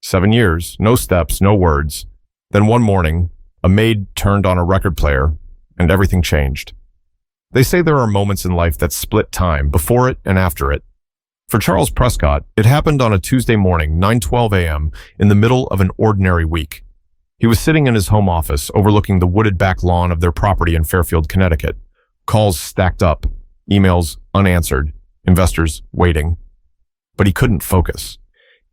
7 years, no steps, no words. Then one morning, a maid turned on a record player, and everything changed. They say there are moments in life that split time, before it and after it. For Charles Prescott, it happened on a Tuesday morning, 9:12 a.m., in the middle of an ordinary week. He was sitting in his home office overlooking the wooded back lawn of their property in Fairfield, Connecticut. Calls stacked up, emails unanswered, investors waiting. But he couldn't focus.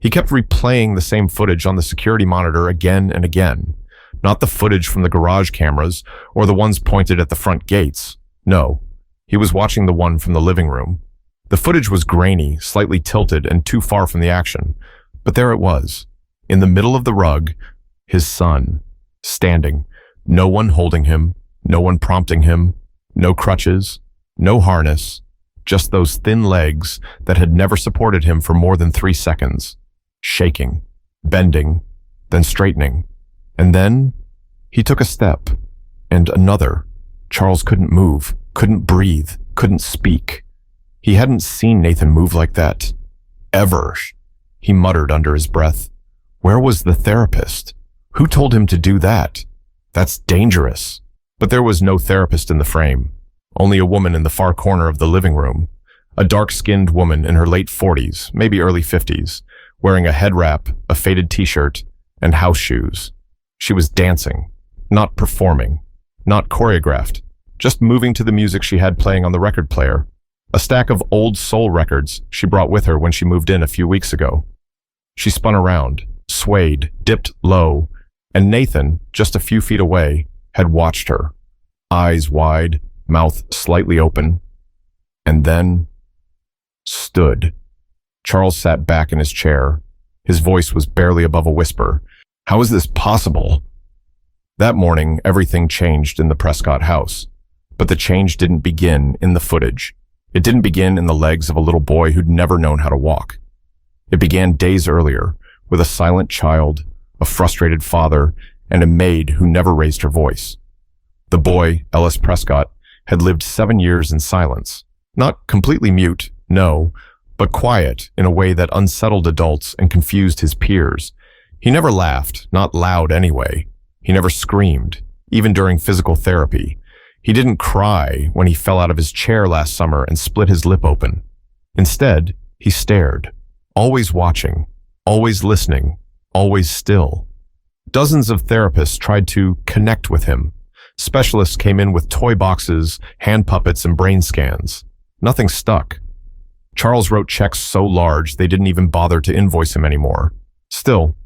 He kept replaying the same footage on the security monitor again and again. Not the footage from the garage cameras or the ones pointed at the front gates. No, he was watching the one from the living room. The footage was grainy, slightly tilted, and too far from the action. But there it was, in the middle of the rug, his son, standing, no one holding him, no one prompting him, no crutches, no harness, just those thin legs that had never supported him for more than 3 seconds, shaking, bending, then straightening. And then he took a step, and another. Charles couldn't move, couldn't breathe, couldn't speak. He hadn't seen Nathan move like that. Ever. He muttered under his breath. Where was the therapist? Who told him to do that? That's dangerous. But there was no therapist in the frame. Only a woman in the far corner of the living room. A dark-skinned woman in her late 40s, maybe early 50s, wearing a head wrap, a faded t-shirt, and house shoes. She was dancing, not performing, not choreographed, just moving to the music she had playing on the record player. A stack of old soul records she brought with her when she moved in a few weeks ago. She spun around, swayed, dipped low, and Nathan, just a few feet away, had watched her, eyes wide, mouth slightly open, and then stood. Charles sat back in his chair. His voice was barely above a whisper. How is this possible? That morning, everything changed in the Prescott house, but the change didn't begin in the footage. It didn't begin in the legs of a little boy who'd never known how to walk. It began days earlier with a silent child, a frustrated father, and a maid who never raised her voice. The boy, Ellis Prescott, had lived 7 years in silence. Not completely mute, no, but quiet in a way that unsettled adults and confused his peers. He never laughed, not loud anyway. He never screamed, even during physical therapy. He didn't cry when he fell out of his chair last summer and split his lip open. Instead, he stared, always watching, always listening, always still. Dozens of therapists tried to connect with him. Specialists came in with toy boxes, hand puppets, and brain scans. Nothing stuck. Charles wrote checks so large they didn't even bother to invoice him anymore. Still,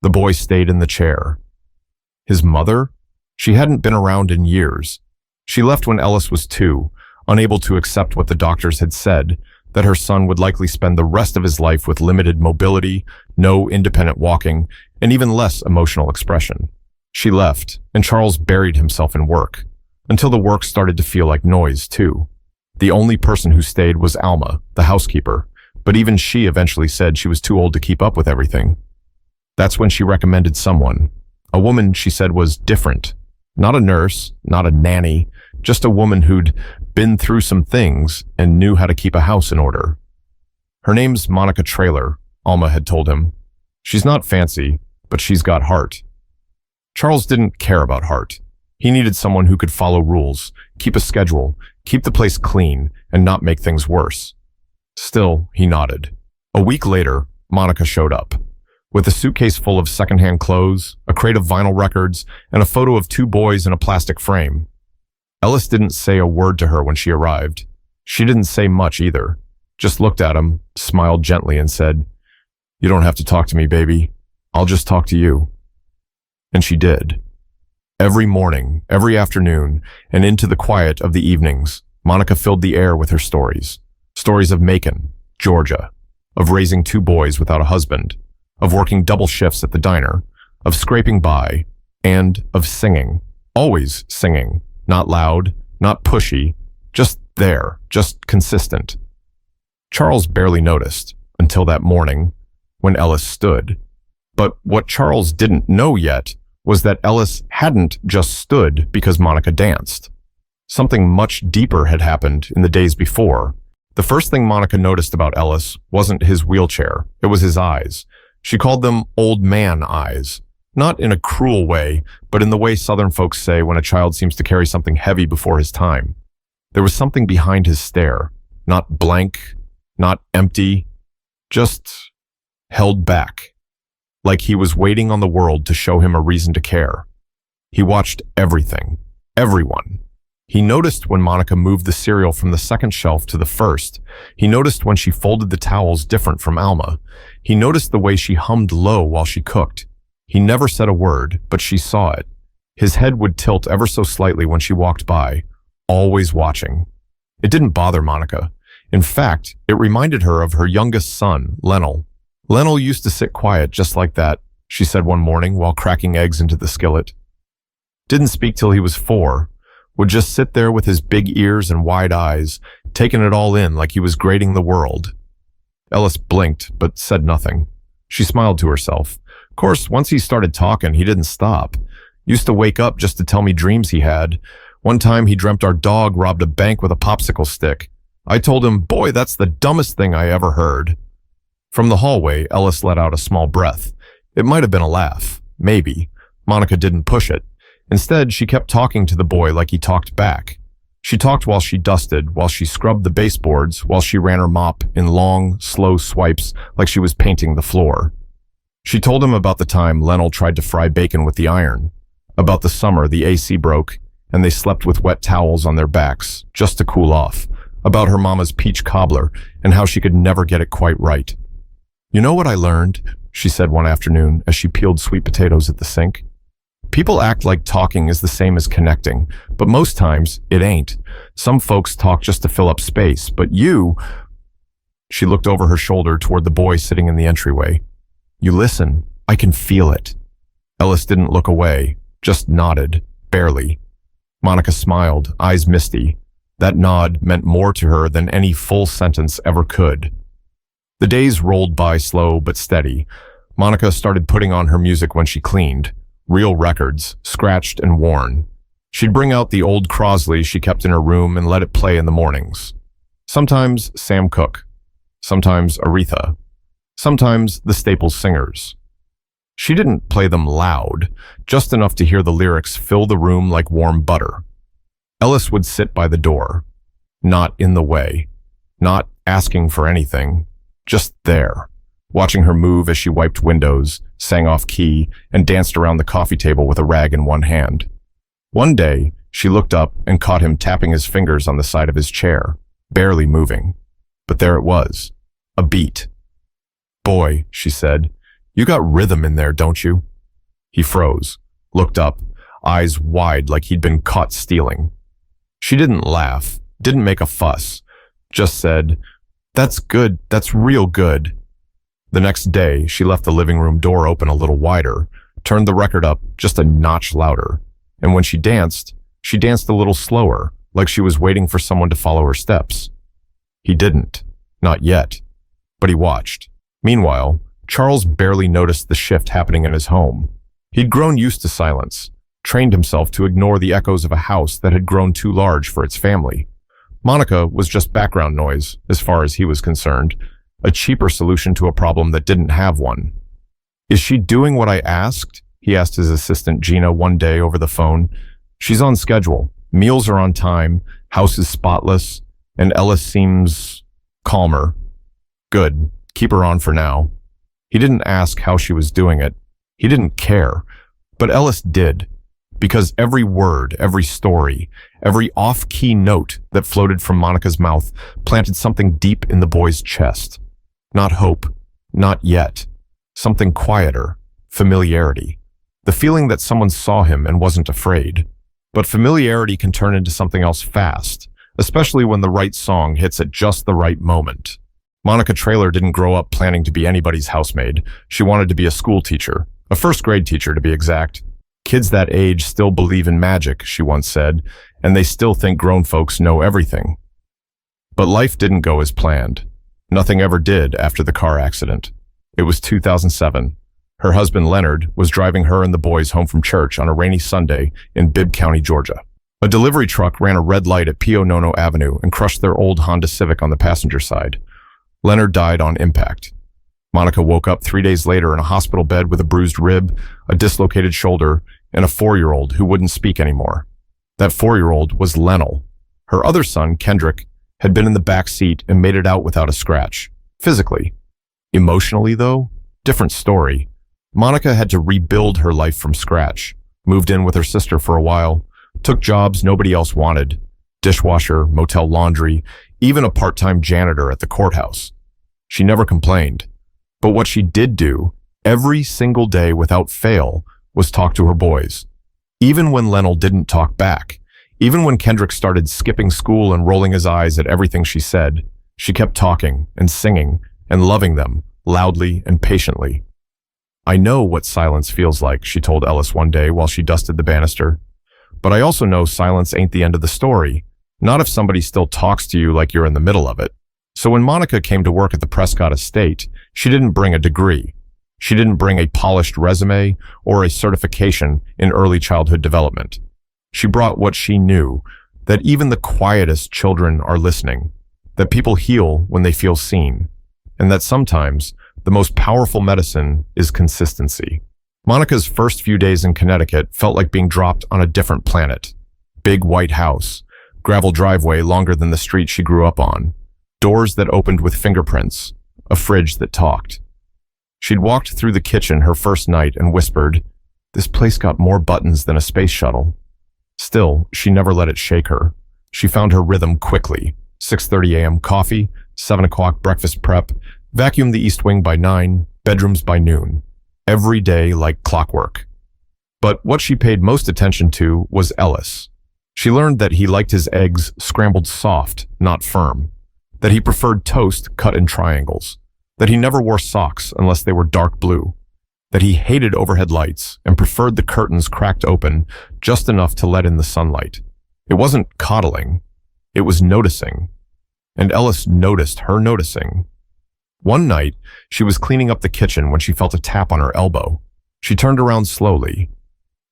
the boy stayed in the chair. His mother? She hadn't been around in years. She left when Ellis was 2, unable to accept what the doctors had said, that her son would likely spend the rest of his life with limited mobility, no independent walking, and even less emotional expression. She left, and Charles buried himself in work, until the work started to feel like noise, too. The only person who stayed was Alma, the housekeeper, but even she eventually said she was too old to keep up with everything. That's when she recommended someone. A woman she said was different. Not a nurse, not a nanny, just a woman who'd been through some things and knew how to keep a house in order. Her name's Monica Traylor, Alma had told him. She's not fancy, but she's got heart. Charles didn't care about heart. He needed someone who could follow rules, keep a schedule, keep the place clean, and not make things worse. Still, he nodded. A week later, Monica showed up. With a suitcase full of secondhand clothes, a crate of vinyl records, and a photo of 2 boys in a plastic frame. Ellis didn't say a word to her when she arrived. She didn't say much either, just looked at him, smiled gently, and said, "You don't have to talk to me, baby. I'll just talk to you." And she did. Every morning, every afternoon, and into the quiet of the evenings, Monica filled the air with her stories. Stories of Macon, Georgia, of raising 2 boys without a husband, of working double shifts at the diner, of scraping by, and of singing. Always singing. Not loud, not pushy, just there, just consistent. Charles barely noticed, until that morning, when Ellis stood. But what Charles didn't know yet was that Ellis hadn't just stood because Monica danced. Something much deeper had happened in the days before. The first thing Monica noticed about Ellis wasn't his wheelchair, it was his eyes. She called them old man eyes, not in a cruel way, but in the way Southern folks say when a child seems to carry something heavy before his time. There was something behind his stare, not blank, not empty, just held back, like he was waiting on the world to show him a reason to care. He watched everything, everyone. He noticed when Monica moved the cereal from the second shelf to the first. He noticed when she folded the towels different from Alma. He noticed the way she hummed low while she cooked. He never said a word, but she saw it. His head would tilt ever so slightly when she walked by, always watching. It didn't bother Monica. In fact, it reminded her of her youngest son, Lennel. Lennel used to sit quiet just like that, she said one morning while cracking eggs into the skillet. Didn't speak till he was 4, would just sit there with his big ears and wide eyes, taking it all in like he was grading the world. Ellis blinked, but said nothing. She smiled to herself. Of course, once he started talking, he didn't stop. Used to wake up just to tell me dreams he had. One time he dreamt our dog robbed a bank with a popsicle stick. I told him, boy, that's the dumbest thing I ever heard. From the hallway, Ellis let out a small breath. It might have been a laugh. Maybe. Monica didn't push it. Instead, she kept talking to the boy like he talked back. She talked while she dusted, while she scrubbed the baseboards, while she ran her mop in long, slow swipes like she was painting the floor. She told him about the time Lennel tried to fry bacon with the iron, about the summer the AC broke and they slept with wet towels on their backs just to cool off, about her mama's peach cobbler and how she could never get it quite right. You know what I learned? She said one afternoon as she peeled sweet potatoes at the sink. People act like talking is the same as connecting, but most times it ain't. Some folks talk just to fill up space, but you... She looked over her shoulder toward the boy sitting in the entryway. You listen. I can feel it. Ellis didn't look away, just nodded, barely. Monica smiled, eyes misty. That nod meant more to her than any full sentence ever could. The days rolled by slow but steady. Monica started putting on her music when she cleaned. Real records, scratched and worn. She'd bring out the old Crosley she kept in her room and let it play in the mornings. Sometimes Sam Cooke. Sometimes Aretha. Sometimes the Staples singers. She didn't play them loud, just enough to hear the lyrics fill the room like warm butter. Ellis would sit by the door, not in the way, not asking for anything, just there, watching her move as she wiped windows, sang off key, and danced around the coffee table with a rag in one hand. One day, she looked up and caught him tapping his fingers on the side of his chair, barely moving. But there it was, a beat. Boy, she said, you got rhythm in there, don't you? He froze, looked up, eyes wide like he'd been caught stealing. She didn't laugh, didn't make a fuss, just said, that's good, that's real good. The next day, she left the living room door open a little wider, turned the record up just a notch louder, and when she danced a little slower, like she was waiting for someone to follow her steps. He didn't, not yet, but he watched. Meanwhile, Charles barely noticed the shift happening in his home. He'd grown used to silence, trained himself to ignore the echoes of a house that had grown too large for its family. Monica was just background noise, as far as he was concerned, a cheaper solution to a problem that didn't have one. Is she doing what I asked? He asked his assistant Gina one day over the phone. She's on schedule. Meals are on time. House is spotless. And Ellis seems calmer. Good. Keep her on for now. He didn't ask how she was doing it. He didn't care. But Ellis did. Because every word, every story, every off-key note that floated from Monica's mouth planted something deep in the boy's chest. Not hope. Not yet. Something quieter. Familiarity. The feeling that someone saw him and wasn't afraid. But familiarity can turn into something else fast, especially when the right song hits at just the right moment. Monica Traylor didn't grow up planning to be anybody's housemaid. She wanted to be a school teacher, a first-grade teacher to be exact. Kids that age still believe in magic, she once said, and they still think grown folks know everything. But life didn't go as planned. Nothing ever did after the car accident. It was 2007. Her husband, Leonard, was driving her and the boys home from church on a rainy Sunday in Bibb County, Georgia. A delivery truck ran a red light at Pio Nono Avenue and crushed their old Honda Civic on the passenger side. Leonard died on impact. Monica woke up 3 days later in a hospital bed with a bruised rib, a dislocated shoulder, and a 4-year-old who wouldn't speak anymore. That 4-year-old was Lennell. Her other son, Kendrick, had been in the back seat and made it out without a scratch. Physically. Emotionally, though, different story. Monica had to rebuild her life from scratch, moved in with her sister for a while, took jobs nobody else wanted, dishwasher, motel laundry, even a part-time janitor at the courthouse. She never complained. But what she did do, every single day without fail, was talk to her boys. Even when Lennell didn't talk back, even when Kendrick started skipping school and rolling his eyes at everything she said, she kept talking and singing and loving them, loudly and patiently. "I know what silence feels like," she told Ellis one day while she dusted the banister. "But I also know silence ain't the end of the story, not if somebody still talks to you like you're in the middle of it." So when Monica came to work at the Prescott estate, she didn't bring a degree. She didn't bring a polished resume or a certification in early childhood development. She brought what she knew, that even the quietest children are listening, that people heal when they feel seen, and that sometimes the most powerful medicine is consistency. Monica's first few days in Connecticut felt like being dropped on a different planet. Big white house, gravel driveway longer than the street she grew up on, doors that opened with fingerprints, a fridge that talked. She'd walked through the kitchen her first night and whispered, "This place got more buttons than a space shuttle." Still, she never let it shake her. She found her rhythm quickly. 6:30 a.m. coffee, 7 o'clock breakfast prep, vacuum the East Wing by 9, bedrooms by noon. Every day like clockwork. But what she paid most attention to was Ellis. She learned that he liked his eggs scrambled soft, not firm. That he preferred toast cut in triangles. That he never wore socks unless they were dark blue. That he hated overhead lights and preferred the curtains cracked open just enough to let in the sunlight. It wasn't coddling. It was noticing. And Ellis noticed her noticing. One night, she was cleaning up the kitchen when she felt a tap on her elbow. She turned around slowly.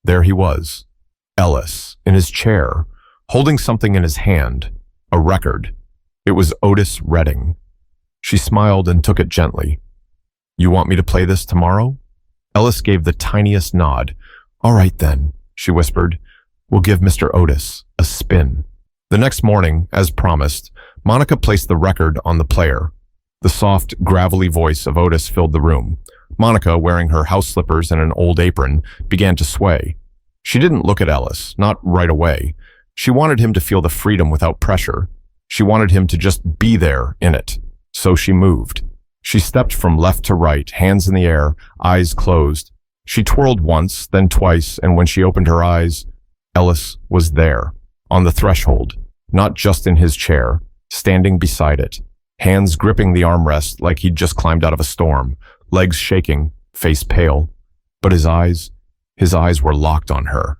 There he was, Ellis, in his chair, holding something in his hand, a record. It was Otis Redding. She smiled and took it gently. "You want me to play this tomorrow?" Ellis gave the tiniest nod. "All right then," she whispered. "We'll give Mr. Otis a spin." The next morning, as promised, Monica placed the record on the player. The soft, gravelly voice of Otis filled the room. Monica, wearing her house slippers and an old apron, began to sway. She didn't look at Ellis, not right away. She wanted him to feel the freedom without pressure. She wanted him to just be there in it. So she moved. She stepped from left to right, hands in the air, eyes closed. She twirled once, then twice, and when she opened her eyes, Ellis was there, on the threshold, not just in his chair, standing beside it, hands gripping the armrest like he'd just climbed out of a storm, legs shaking, face pale. But his eyes were locked on her.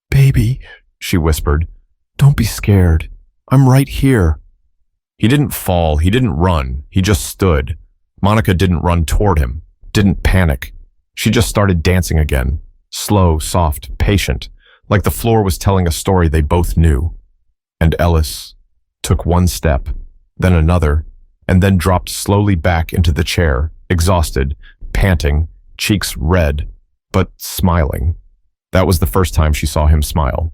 "Baby," she whispered, "don't be scared. I'm right here." He didn't fall, he didn't run, he just stood. Monica didn't run toward him, didn't panic. She just started dancing again, slow, soft, patient, like the floor was telling a story they both knew. And Ellis took one step, then another, and then dropped slowly back into the chair, exhausted, panting, cheeks red, but smiling. That was the first time she saw him smile.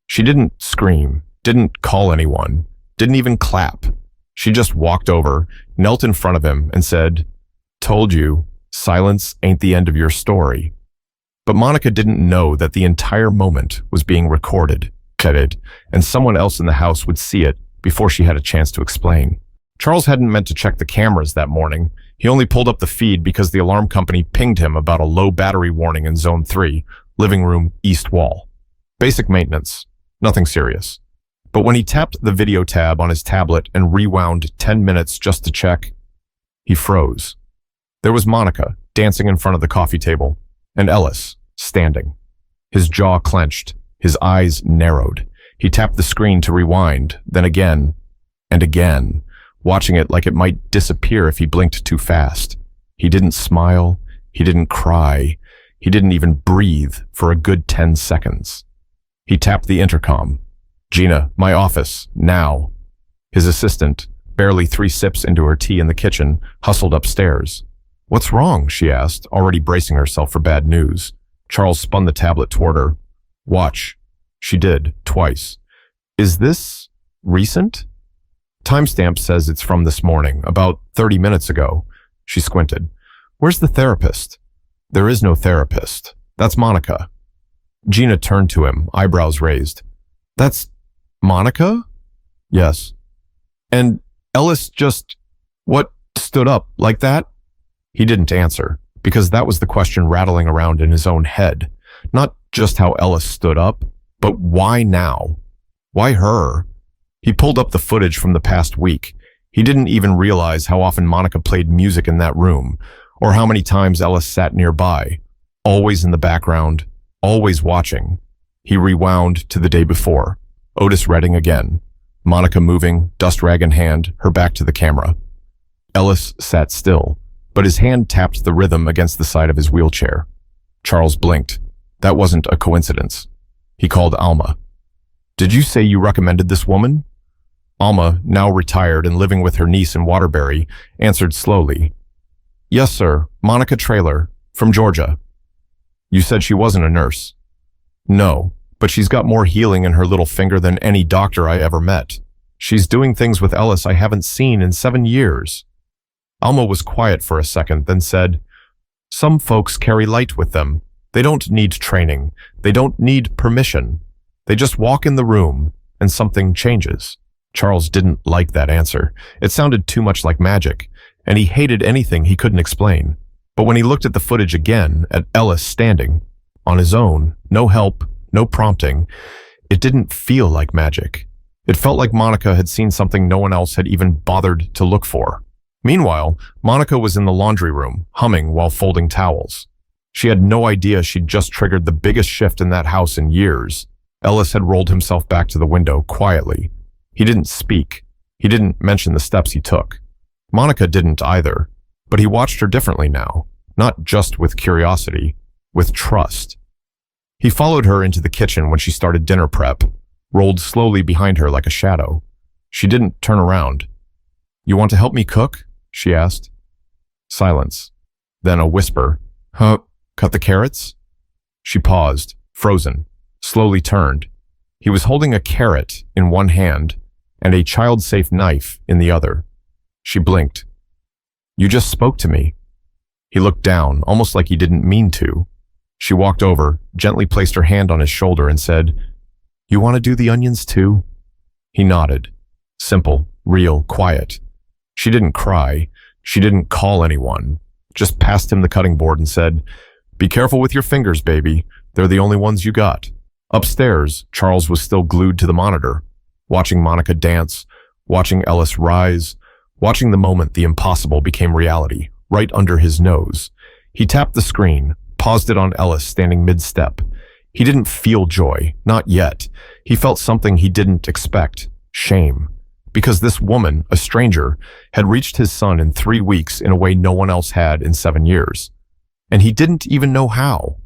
She didn't scream, didn't call anyone, didn't even clap. She just walked over, knelt in front of him, and said, "Told you, silence ain't the end of your story." But Monica didn't know that the entire moment was being recorded, and someone else in the house would see it before she had a chance to explain. Charles hadn't meant to check the cameras that morning. He only pulled up the feed because the alarm company pinged him about a low battery warning in Zone 3, living room east wall. Basic maintenance, nothing serious. But when he tapped the video tab on his tablet and rewound 10 minutes just to check, he froze. There was Monica dancing in front of the coffee table, and Ellis standing. His jaw clenched, his eyes narrowed. He tapped the screen to rewind, then again, and again, watching it like it might disappear if he blinked too fast. He didn't smile, he didn't cry, he didn't even breathe for a good 10 seconds. He tapped the intercom. "Gina, my office, now." His assistant, barely 3 sips into her tea in the kitchen, hustled upstairs. What's wrong? She asked, already bracing herself for bad news. Charles spun the tablet toward her. Watch. She did, twice. Is this recent? Timestamp says it's from this morning, about 30 minutes ago. She squinted. Where's the therapist? There is no therapist. That's Monica. Gina turned to him, eyebrows raised. That's Monica? Yes. And Ellis just, what, stood up like that? He didn't answer, because that was the question rattling around in his own head. Not just how Ellis stood up, but why now? Why her? He pulled up the footage from the past week. He didn't even realize how often Monica played music in that room, or how many times Ellis sat nearby, always in the background, always watching. He rewound to the day before. Otis Redding again. Monica moving, dust rag in hand, her back to the camera. Ellis sat still, but his hand tapped the rhythm against the side of his wheelchair. Charles blinked. That wasn't a coincidence. He called Alma. Did you say you recommended this woman? Alma, now retired and living with her niece in Waterbury, answered slowly. Yes, sir. Monica Traylor, from Georgia. You said she wasn't a nurse. No, but she's got more healing in her little finger than any doctor I ever met. She's doing things with Ellis I haven't seen in 7 years. Alma was quiet for a second, then said, Some folks carry light with them. They don't need training. They don't need permission. They just walk in the room, and something changes. Charles didn't like that answer. It sounded too much like magic, and he hated anything he couldn't explain. But when he looked at the footage again, at Ellis standing, on his own, no help, no prompting, it didn't feel like magic. It felt like Monica had seen something no one else had even bothered to look for. Meanwhile, Monica was in the laundry room, humming while folding towels. She had no idea she'd just triggered the biggest shift in that house in years. Ellis had rolled himself back to the window quietly. He didn't speak. He didn't mention the steps he took. Monica didn't either, but he watched her differently now, not just with curiosity, with trust. He followed her into the kitchen when she started dinner prep, rolled slowly behind her like a shadow. She didn't turn around. You want to help me cook? She asked. Silence. Then a whisper. Huh? Cut the carrots? She paused, frozen, slowly turned. He was holding a carrot in one hand and a child-safe knife in the other. She blinked. You just spoke to me. He looked down, almost like he didn't mean to. She walked over, gently placed her hand on his shoulder and said, You want to do the onions too? He nodded. Simple, real, quiet. She didn't cry. She didn't call anyone. Just passed him the cutting board and said, Be careful with your fingers, baby. They're the only ones you got. Upstairs, Charles was still glued to the monitor, watching Monica dance, watching Ellis rise, watching the moment the impossible became reality, right under his nose. He tapped the screen, paused it on Ellis standing mid-step. He didn't feel joy, not yet. He felt something he didn't expect, shame. Because this woman, a stranger, had reached his son in 3 weeks in a way no one else had in 7 years. And he didn't even know how.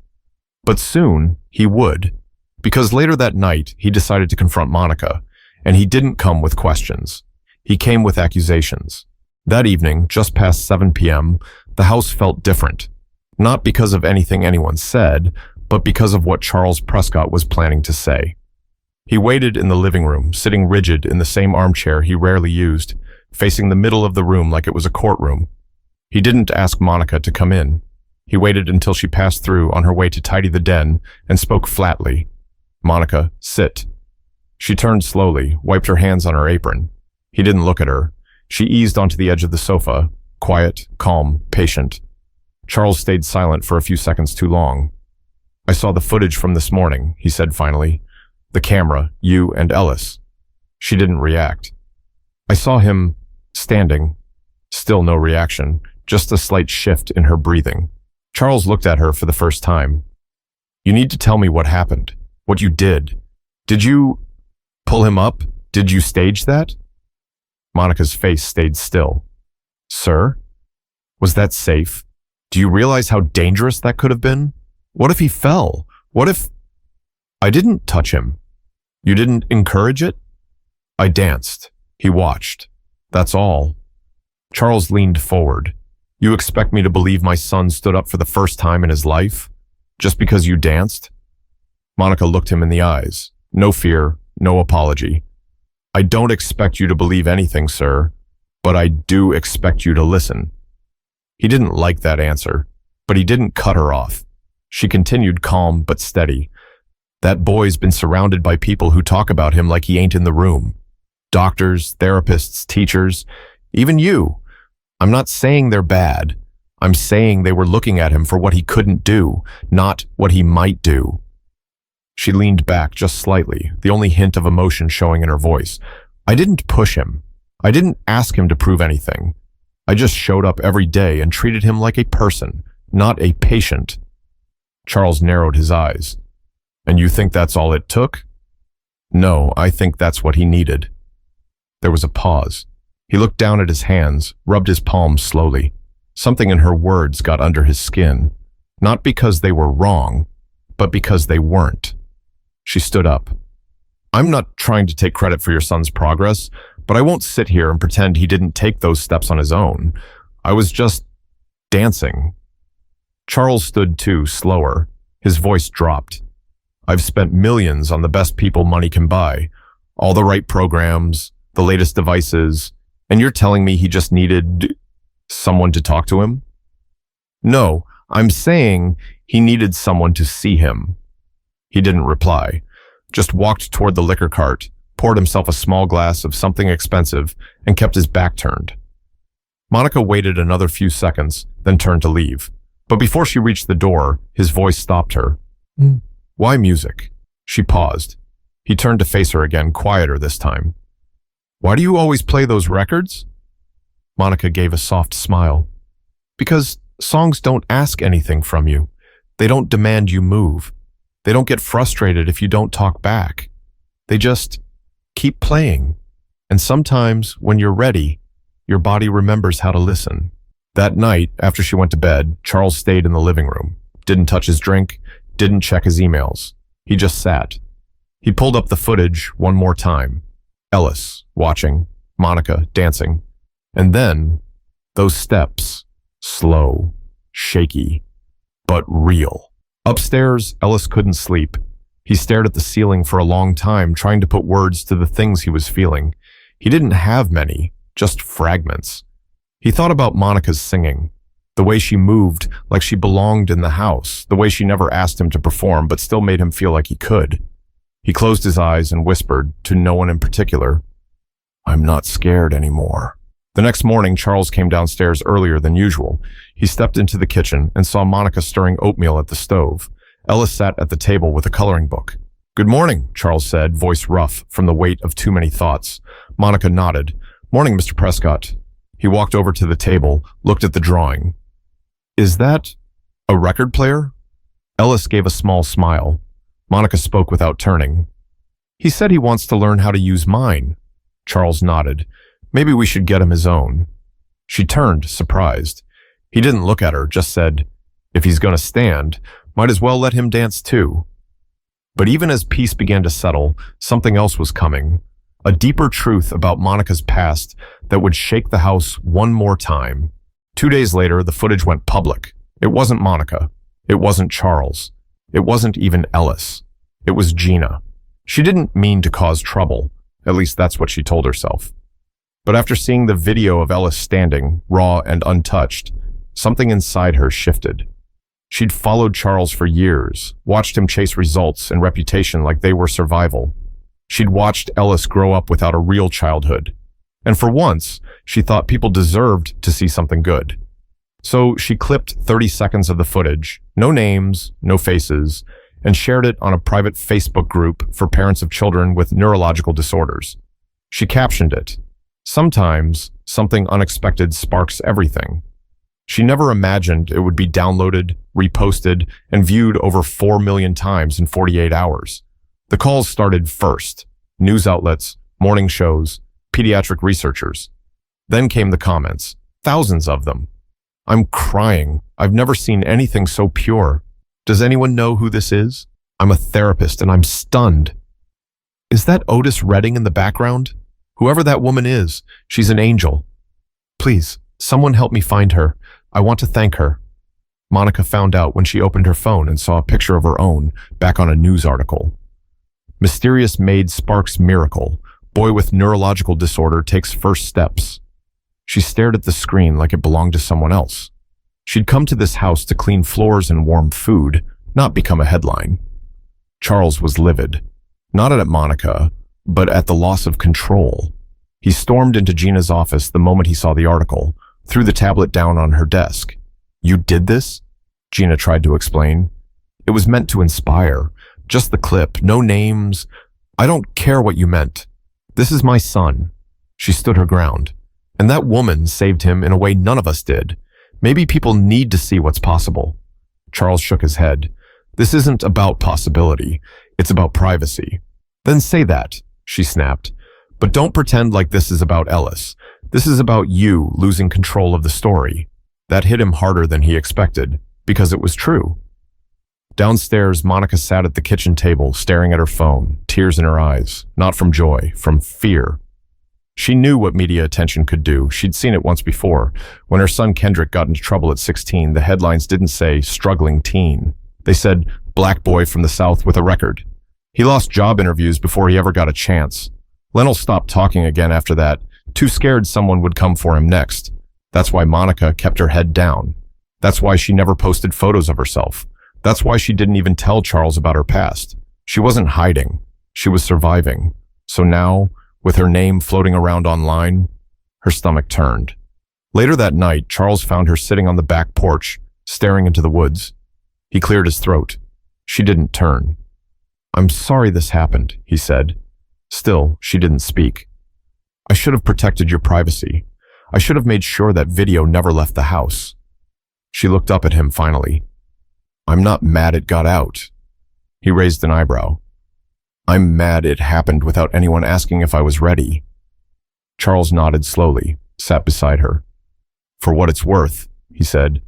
But soon, he would. Because later that night, he decided to confront Monica, and he didn't come with questions. He came with accusations. That evening, just past 7 p.m., the house felt different. Not because of anything anyone said, but because of what Charles Prescott was planning to say. He waited in the living room, sitting rigid in the same armchair he rarely used, facing the middle of the room like it was a courtroom. He didn't ask Monica to come in. He waited until she passed through on her way to tidy the den and spoke flatly. Monica, sit. She turned slowly, wiped her hands on her apron. He didn't look at her. She eased onto the edge of the sofa, quiet, calm, patient. Charles stayed silent for a few seconds too long. I saw the footage from this morning, he said finally. The camera, you and Ellis. She didn't react. I saw him standing. Still no reaction, just a slight shift in her breathing. Charles looked at her for the first time. You need to tell me what happened, what you did. Did you pull him up? Did you stage that? Monica's face stayed still. Sir? Was that safe? Do you realize how dangerous that could have been? What if he fell? What if... I didn't touch him. You didn't encourage it? I danced. He watched. That's all. Charles leaned forward. You expect me to believe my son stood up for the first time in his life? Just because you danced? Monica looked him in the eyes. No fear, no apology. I don't expect you to believe anything, sir, but I do expect you to listen. He didn't like that answer, but he didn't cut her off. She continued calm but steady. That boy's been surrounded by people who talk about him like he ain't in the room. Doctors, therapists, teachers, even you. I'm not saying they're bad. I'm saying they were looking at him for what he couldn't do, not what he might do. She leaned back just slightly, the only hint of emotion showing in her voice. I didn't push him. I didn't ask him to prove anything. I just showed up every day and treated him like a person, not a patient. Charles narrowed his eyes. And you think that's all it took? No, I think that's what he needed. There was a pause. He looked down at his hands, rubbed his palms slowly. Something in her words got under his skin. Not because they were wrong, but because they weren't. She stood up. I'm not trying to take credit for your son's progress, but I won't sit here and pretend he didn't take those steps on his own. I was just dancing. Charles stood too, slower. His voice dropped. I've spent millions on the best people money can buy. All the right programs, the latest devices, and you're telling me he just needed someone to talk to him? No, I'm saying he needed someone to see him. He didn't reply, just walked toward the liquor cart, poured himself a small glass of something expensive, and kept his back turned. Monica waited another few seconds, then turned to leave. But before she reached the door, his voice stopped her. Why music? She paused. He turned to face her again, quieter this time. Why do you always play those records? Monica gave a soft smile. Because songs don't ask anything from you. They don't demand you move. They don't get frustrated if you don't talk back. They just keep playing. And sometimes, when you're ready, your body remembers how to listen. That night, after she went to bed, Charles stayed in the living room. Didn't touch his drink, didn't check his emails. He just sat. He pulled up the footage one more time. Ellis, watching, Monica, dancing. And then, those steps, slow, shaky, but real. Upstairs, Ellis couldn't sleep. He stared at the ceiling for a long time, trying to put words to the things he was feeling. He didn't have many, just fragments. He thought about Monica's singing, the way she moved like she belonged in the house, the way she never asked him to perform but still made him feel like he could. He closed his eyes and whispered, to no one in particular, I'm not scared anymore. The next morning, Charles came downstairs earlier than usual. He stepped into the kitchen and saw Monica stirring oatmeal at the stove. Ellis sat at the table with a coloring book. Good morning, Charles said, voice rough from the weight of too many thoughts. Monica nodded. Morning, Mr. Prescott. He walked over to the table, looked at the drawing. Is that a record player? Ellis gave a small smile. Monica spoke without turning. He said he wants to learn how to use mine. Charles nodded. Maybe we should get him his own. She turned, surprised. He didn't look at her, just said, if he's going to stand, might as well let him dance too. But even as peace began to settle, something else was coming. A deeper truth about Monica's past that would shake the house one more time. 2 days later, the footage went public. It wasn't Monica. It wasn't Charles. It wasn't even Ellis. It was Gina. She didn't mean to cause trouble. At least that's what she told herself. But after seeing the video of Ellis standing, raw and untouched, something inside her shifted. She'd followed Charles for years, watched him chase results and reputation like they were survival. She'd watched Ellis grow up without a real childhood. And for once, she thought people deserved to see something good. So she clipped 30 seconds of the footage, no names, no faces, and shared it on a private Facebook group for parents of children with neurological disorders. She captioned it, Sometimes, something unexpected sparks everything. She never imagined it would be downloaded, reposted, and viewed over 4 million times in 48 hours. The calls started first, news outlets, morning shows, pediatric researchers. Then came the comments, thousands of them. I'm crying. I've never seen anything so pure. Does anyone know who this is? I'm a therapist and I'm stunned. Is that Otis Redding in the background? Whoever that woman is, she's an angel. Please, someone help me find her. I want to thank her. Monica found out when she opened her phone and saw a picture of her own back on a news article. Mysterious maid sparks miracle. Boy with neurological disorder takes first steps. She stared at the screen like it belonged to someone else. She'd come to this house to clean floors and warm food, not become a headline. Charles was livid, not at Monica, but at the loss of control. He stormed into Gina's office the moment he saw the article, threw the tablet down on her desk. You did this? Gina tried to explain. It was meant to inspire. Just the clip, no names. I don't care what you meant. This is my son. She stood her ground. And that woman saved him in a way none of us did. Maybe people need to see what's possible. Charles shook his head. This isn't about possibility. It's about privacy. Then say that, she snapped. But don't pretend like this is about Ellis. This is about you losing control of the story. That hit him harder than he expected, because it was true. Downstairs, Monica sat at the kitchen table, staring at her phone, tears in her eyes, not from joy, from fear. She knew what media attention could do. She'd seen it once before. When her son Kendrick got into trouble at 16, the headlines didn't say struggling teen. They said black boy from the South with a record. He lost job interviews before he ever got a chance. Lennell stopped talking again after that, too scared someone would come for him next. That's why Monica kept her head down. That's why she never posted photos of herself. That's why she didn't even tell Charles about her past. She wasn't hiding. She was surviving. So now, with her name floating around online, her stomach turned. Later that night, Charles found her sitting on the back porch, staring into the woods. He cleared his throat. She didn't turn. I'm sorry this happened, he said. Still, she didn't speak. I should have protected your privacy. I should have made sure that video never left the house. She looked up at him finally. I'm not mad it got out. He raised an eyebrow. I'm mad it happened without anyone asking if I was ready. Charles nodded slowly, sat beside her. For what it's worth, he said,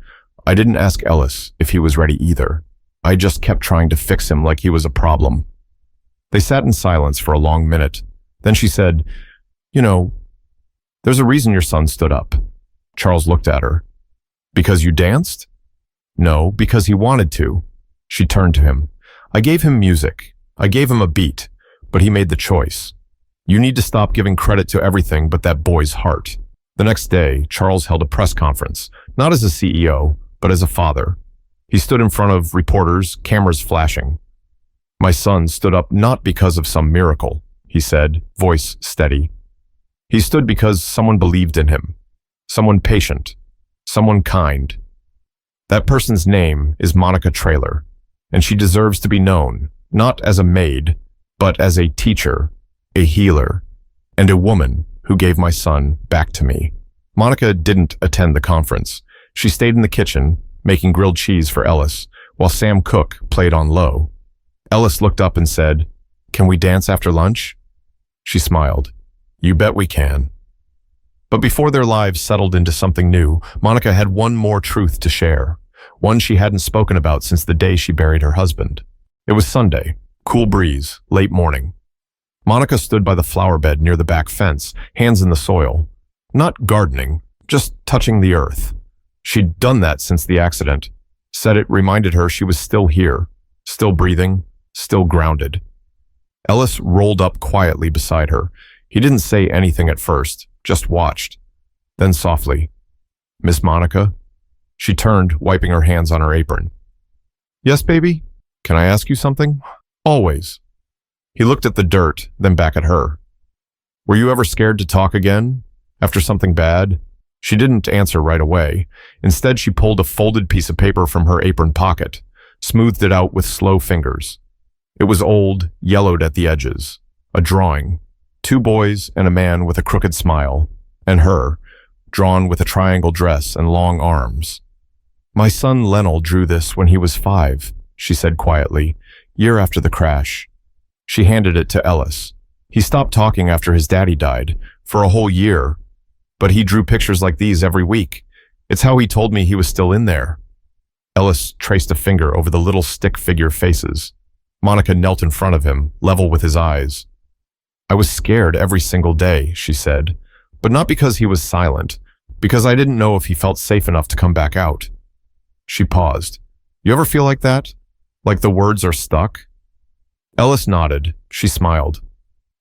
I didn't ask Ellis if he was ready either. I just kept trying to fix him like he was a problem. They sat in silence for a long minute. Then she said, You know, there's a reason your son stood up. Charles looked at her. Because you danced? No, because he wanted to. She turned to him. I gave him music. I gave him a beat, but he made the choice. You need to stop giving credit to everything but that boy's heart. The next day, Charles held a press conference, not as a CEO, but as a father. He stood in front of reporters, cameras flashing. My son stood up not because of some miracle, he said, voice steady. He stood because someone believed in him, someone patient, someone kind. That person's name is Monica Traylor, and she deserves to be known, not as a maid, but as a teacher, a healer, and a woman who gave my son back to me. Monica didn't attend the conference. She stayed in the kitchen, making grilled cheese for Ellis, while Sam Cooke played on low. Ellis looked up and said, Can we dance after lunch? She smiled. You bet we can. But before their lives settled into something new, Monica had one more truth to share, one she hadn't spoken about since the day she buried her husband. It was Sunday, cool breeze, late morning. Monica stood by the flower bed near the back fence, hands in the soil. Not gardening, just touching the earth. She'd done that since the accident. Said it reminded her she was still here, still breathing, still grounded. Ellis rolled up quietly beside her. He didn't say anything at first, just watched. Then softly, Miss Monica? She turned, wiping her hands on her apron. Yes, baby? Can I ask you something? Always. He looked at the dirt, then back at her. Were you ever scared to talk again? After something bad? She didn't answer right away. Instead, she pulled a folded piece of paper from her apron pocket, smoothed it out with slow fingers. It was old, yellowed at the edges. A drawing. 2 boys and a man with a crooked smile, and her, drawn with a triangle dress and long arms. My son Lennell drew this when he was 5, she said quietly, year after the crash. She handed it to Ellis. He stopped talking after his daddy died, for a whole year, but he drew pictures like these every week. It's how he told me he was still in there. Ellis traced a finger over the little stick figure faces. Monica knelt in front of him, level with his eyes. I was scared every single day, she said, but not because he was silent, Because I didn't know if he felt safe enough to come back out. She paused. You ever feel like that? Like the words are stuck? Ellis nodded. She smiled.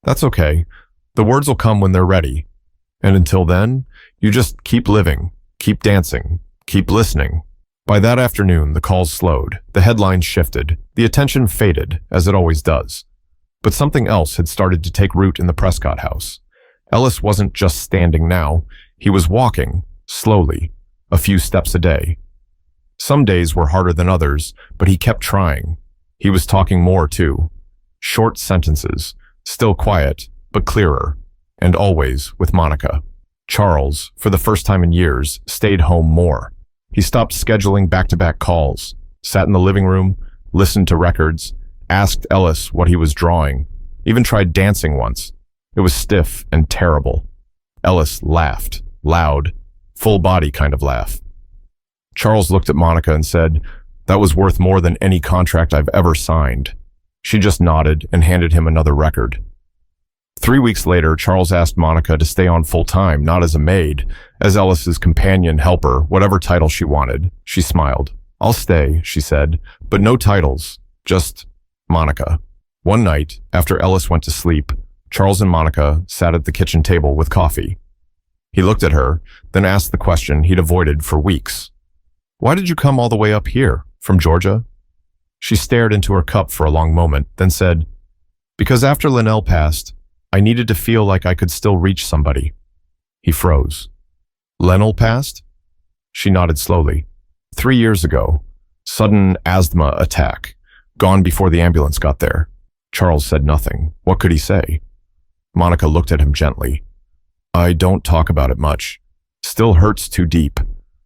That's okay. The words will come when they're ready. And until then, you just keep living, keep dancing, keep listening. By that afternoon, the calls slowed, the headlines shifted, the attention faded, as it always does. But something else had started to take root in the Prescott house. Ellis wasn't just standing now, he was walking, slowly, a few steps a day. Some days were harder than others, but he kept trying. He was talking more, too. Short sentences, still quiet, but clearer, and always with Monica. Charles, for the first time in years, stayed home more. He stopped scheduling back-to-back calls, sat in the living room, listened to records, asked Ellis what he was drawing, even tried dancing once. It was stiff and terrible. Ellis laughed, loud, full-body kind of laugh. Charles looked at Monica and said, "That was worth more than any contract I've ever signed." She just nodded and handed him another record. 3 weeks later, Charles asked Monica to stay on full-time, not as a maid, as Ellis's companion, helper, whatever title she wanted. She smiled. "I'll stay," she said, "but no titles, just Monica." One night, after Ellis went to sleep, Charles and Monica sat at the kitchen table with coffee. He looked at her, then asked the question he'd avoided for weeks. "Why did you come all the way up here, from Georgia?" She stared into her cup for a long moment, then said, "Because after Linnell passed, I needed to feel like I could still reach somebody." He froze. "Linnell passed?" She nodded slowly. 3 years ago, sudden asthma attack, gone before the ambulance got there. Charles said nothing. What could he say? Monica looked at him gently. "I don't talk about it much. Still hurts too deep.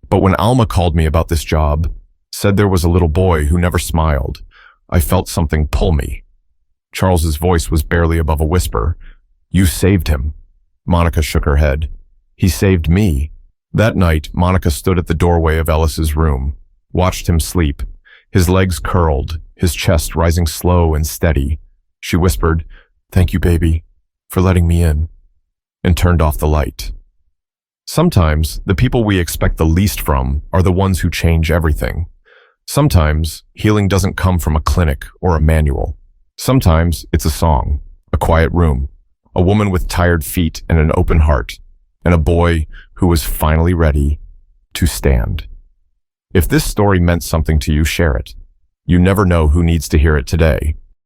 But when Alma called me about this job, said there was a little boy who never smiled, I felt something pull me." Charles's voice was barely above a whisper. "You saved him." Monica shook her head. "He saved me." That night, Monica stood at the doorway of Ellis's room, watched him sleep, his legs curled, his chest rising slow and steady. She whispered, "Thank you, baby, for letting me in," and turned off the light. Sometimes, the people we expect the least from are the ones who change everything. Sometimes, healing doesn't come from a clinic or a manual. Sometimes, it's a song, a quiet room, a woman with tired feet and an open heart, and a boy who was finally ready to stand. If this story meant something to you, share it. You never know who needs to hear it today.